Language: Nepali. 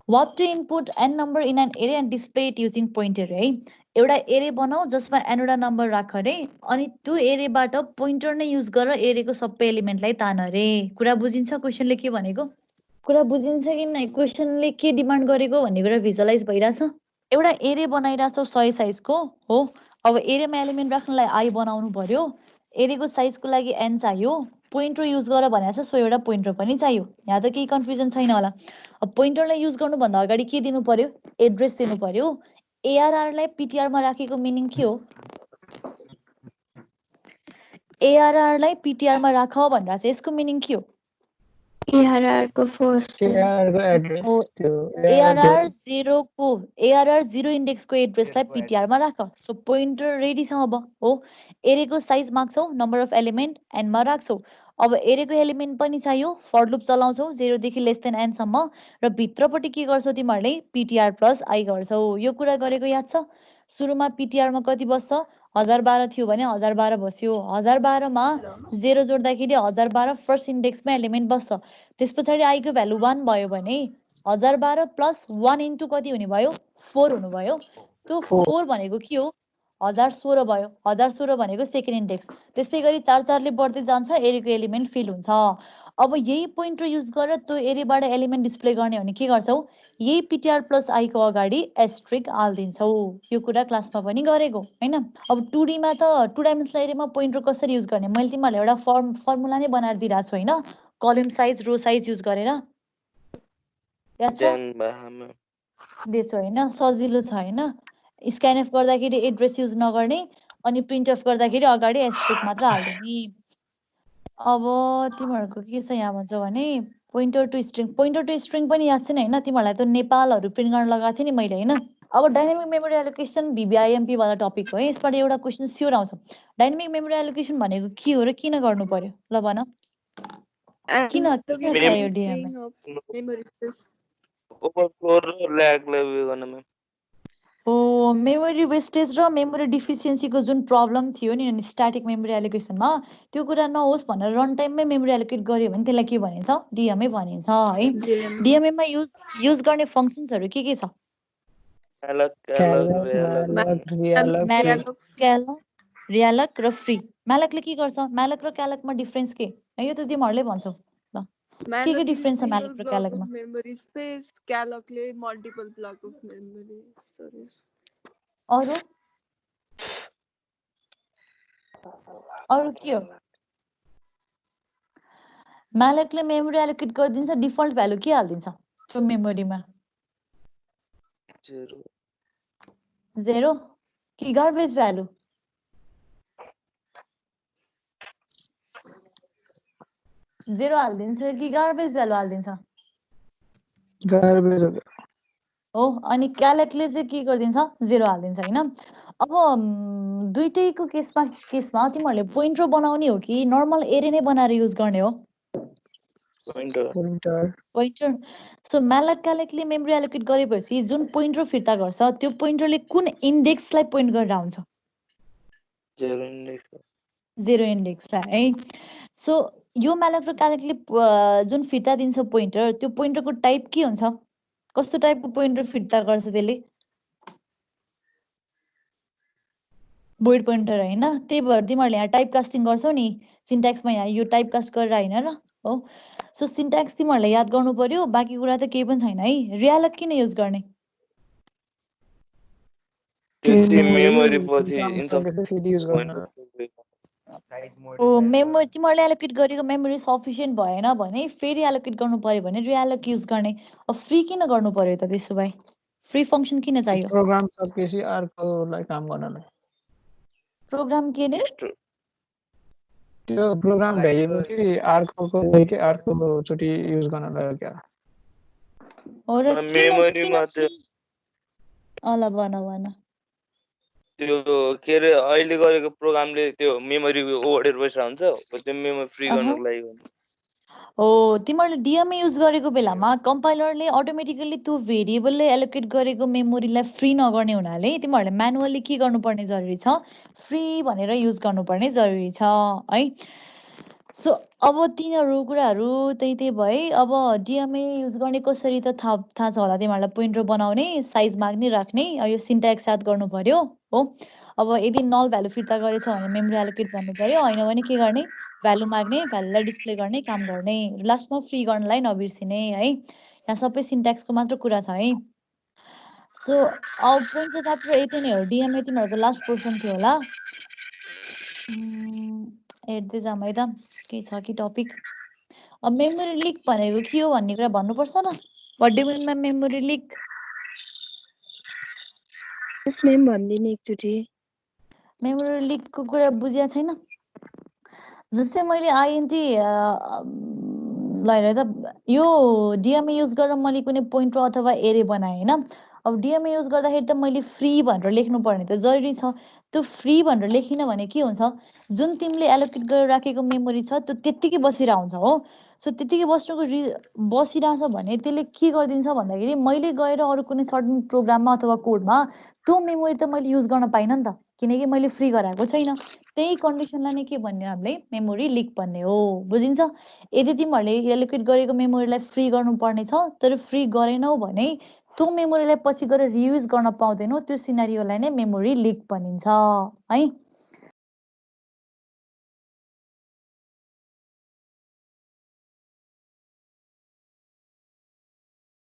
What to input n number in an array and display it using pointer है एउटा एरे बनाऊ जसमा n वटा नम्बर राख रे अनि त्यो एरेबाट पोइन्टर नै युज गरेर एरेको सबै एलिमेन्टलाई तान रे कुरा बुझिन्छ क्वेशनले के भनेको कुरा बुझिन्छ कि नै क्वेशनले के डिमान्ड गरेको भन्ने कुरा भिजुअलाइज भइराछ एउटा एरे बनाइराछौ 100 साइजको हो अब एरेमा एलिमेन्ट राख्नलाई i बनाउनु पर्यो एरेको साइजको लागि n चाहियो पोइन्टर युज गर भनेको छ सो एउटा पोइन्टर पनि चाहियो यहाँ त केही कन्फ्युजन छैन होला अब पोइन्टरलाई युज गर्नु भन्दा अगाडि के दिनु पर्यो एड्रेस दिनु पर्यो ARR लाई PTR मा राखेको मिनिङ के हो ARR लाई PTR मा राख भनेर चाहिँ यसको मिनिङ के हो ARR को फर्स्ट ARR को एड्रेस त्यो ARR 0 को ARR 0 इन्डेक्स को एड्रेसलाई PTR मा राख सो पोइन्टर रेडी छ अब हो एरेको साइज माग्छौ नम्बर अफ एलिमेन्ट n मा राख्छौ अब एरेको एलिमेन्ट पनि चाहियो फर लुप चलाउँछौ 0 देखि लेस देन n सम्म र भित्रपट्टि के गर्छौ तिमीहरुले PTR प्लस i गर्छौ यो कुरा गरेको याद छ सुरुमा PTR मा कति बस्छ 1012 थियो भने 1012 बस्यो 1012 मा 0 जोड्दाखेरि 1012 फर्स्ट इन्डेक्समा एलिमेन्ट बस्छ त्यसपछि i को भ्यालु 1 भयो भने 1012 प्लस 1 इन्टु कति हुने भयो 4 हुनु भयो त्यो 4 भनेको के हो 1016 भयो 1016 भनेको सेकेन्ड इन्डेक्स त्यस्तै गरी 4 ले बढ्दै जान्छ एरेको एलिमेन्ट फिल हुन्छ अब यही पोइन्टर युज गरेर त्यो एरेबाट एलिमेन्ट डिस्प्ले गर्ने भने के गर्छौ यही PTR प्लस i को अगाडि एस्ट्रिक हाल्दिन्छौ यो कुरा क्लासमा पनि गरेको हैन अब 2D मा त 2 डाइमेन्सनल एरेमा पोइन्टर कसरी युज गर्ने मैले तिमीहरुलाई एउटा फर्मुला नै बनाएर दिइराछु हैन कलम साइज रो साइज युज गरेर याद छ देशो हैन सजिलो छ हैन स्क्यानएफ गर्दाखेरि एड्रेस युज नगर्ने अनि प्रिन्टएफ गर्दाखेरि अगाडि एस्ट्रिक मात्र हाल्ने नि अब तिमीहरुको के छ यहाँ भन्छ भने पोइन्टर टु स्ट्रिङ पनि याद छैन हैन तिमीहरुलाई त नेपालहरु प्रिन्ट गर्न लगाएको थिए नि मैले हैन अब डाइनामिक मेमोरी एलोकेसन VBIMP वाला टपिक हो है यसबाट एउटा क्वेशन स्योर आउँछ डाइनामिक मेमोरी एलोकेसन भनेको के हो र किन गर्नु पर्यो ल भन किन चाहियो DMA मेमोरी स्पेस ओभरफ्लो र ल्यागलाई उयो गर्न हो मेमोरी वेस्टेज र मेमोरी डिफिसियन्सीको जुन प्रब्लम थियो नि स्ट्याटिक मेमोरी एलोकेसनमा त्यो कुरा नहोस् भनेर रन टाइममै मेमोरी एलोकेट गर्यो भने त्यसलाई के भनिन्छ DMA भनिन्छ है DMA मा युज गर्ने फंक्सन्सहरु के छ रियालक र फ्री म्यालकले के गर्छ म्यालक र क्यालकमा डिफरेन्स के यो त तिमीहरुले भन्छौ ल के डिफरेन्स छ म्यालक र क्यालकमा मेमोरी स्पेस क्यालकले multiple block of memory storage अरु के हो म्यालकले मेमोरी एलोकेट गरिदिन्छ डिफल्ट भ्यालु के हाल्दिन्छ त्यो मेमोरीमा 0 कि गार्बेज भ्यालु जेरो हाल्दिन्छ कि गार्बेज भ्यालु हाल्दिन्छ गार्बेज हो अनि क्यालकले चाहिँ के गर्दिन्छ 0 हाल्दिन्छ हैन अब दुईटैको केसमा तिमीहरुले पोइन्टर बनाउने हो कि नर्मल एरे नै बनाएर युज गर्ने हो पोइन्टर सो म्यालक क्यालकले मेमोरी एलोकेट गरेपछि जुन पोइन्टर फिर्ता गर्छ त्यो पोइन्टरले कुन इन्डेक्सलाई पोइन्ट गरेर आउँछ 0 इन्डेक्सलाई है सो यो म्यालक र क्यालकले जुन फिर्ता दिन्छ पोइन्टर त्यो पोइन्टरको टाइप के हुन्छ कस्तो टाइपको पोइन्टर फिर्ता गर्छ त्यसले भोइड पोइन्टर हैन त्यही भएर तिमीहरुले यहाँ टाइप कास्टिङ गर्छौ नि सिन्ट्याक्समा यहाँ यो टाइप कास्ट गरेर हैन र हो सो सिन्ट्याक्स तिमीहरुले याद गर्नु पर्यो बाकी कुरा त केही पनि छैन है रियालक किन युज गर्ने मेमोरी पछि युज गर्न मेमोरी तिमीहरुले एलोकेट गरेको मेमोरी सफिसिएन्ट भएन भने फेरि एलोकेट गर्नु पर्यो भने रियालक युज गर्ने अब फ्री किन गर्नु पर्यो त त्यसो भए फ्री फंक्सन किन चाहियो प्रोग्राम सकेपछि अर्कोलाई काम गर्नलाई प्रोग्राम के ने त्यो प्रोग्राम भ्याएपछि अर्को चोटी युज गर्नलाई क्या हो र मेमोरीमा अला भन त्यो के रे अहिले गरेको प्रोग्रामले त्यो मेमोरी ओभरडेट भइसक्यो हुन्छ त्यो मेमोरी फ्री गर्नको लागि हो तिमीहरुले DMA युज गरेको बेलामा कम्पाइलरले अटोमेटिकली त्यो भेरिएबलले एलोकेट गरेको मेमोरीलाई फ्री नगर्ने हुनाले तिमीहरुले म्यानुअली के गर्नुपर्ने जरुरी छ फ्री भनेर युज गर्नुपर्ने जरुरी छ है सो अब तिनीहरू कुराहरू त्यही भए अब डिएमए युज गर्ने कसरी त थाहा छ होला तिमीहरूलाई पोइन्टर बनाउने साइज माग्ने राख्ने यो सिन्ट्याक्स याद गर्नु पर्यो हो अब यदि नल भ्यालु फिर्ता गरेछ भने मेमोरी एलोकेट गर्नु पर्यो होइन भने के गर्ने भ्यालु माग्ने भ्यालुलाई डिस्प्ले गर्ने काम गर्ने लास्टमा फ्री गर्नलाई नबिर्सिने है यहाँ सबै सिन्ट्याक्सको मात्र कुरा छ है सो अब पोइन्टर च्याप्टर यति नै हो डिएमए तिमीहरूको लास्ट पोर्सन थियो होला हेर्दै जाऊँ है त के छ कि टपिक अब मेमोरी लिक भनेको के हो भन्ने कुरा भन्नुपर्छ न what do mean by memory leak yes ma'am भन्दिने एकचोटि मेमोरी लिकको कुरा बुझिया छैन जस्तै मैले आइएनटी ल त यो डिएमए युज गरेर मैले कुनै पोइन्टर अथवा एरे बनाएँ होइन अब डिएमए युज गर्दाखेरि त मैले फ्री भनेर लेख्नु पर्ने त जरुरी छ त्यो फ्री भनेर लेखिन भने के हुन्छ जुन तिमीले एलोकेट गरेर राखेको मेमोरी छ त्यो त्यत्तिकै बसिरहेको हुन्छ हो सो त्यत्तिकै बसिरहेछ भने त्यसले के गरिदिन्छ भन्दाखेरि मैले गएर अरू कुनै सर्टन प्रोग्राममा अथवा कोडमा त्यो मेमोरी त मैले युज गर्न पाइनँ नि त किनकि मैले फ्री गराएको छैन त्यही कन्डिसनलाई नै के भन्ने हामीले मेमोरी लिक भन्ने हो बुझिन्छ यदि तिमीहरूले एलोकेट गरेको मेमोरीलाई फ्री गर्नुपर्ने छ तर फ्री गरेनौ भने त्यो मेमोरीलाई पछि गएर रियुज गर्न पाउँदैनौ त्यो सिनारियोलाई नै मेमोरी लिक भनिन्छ है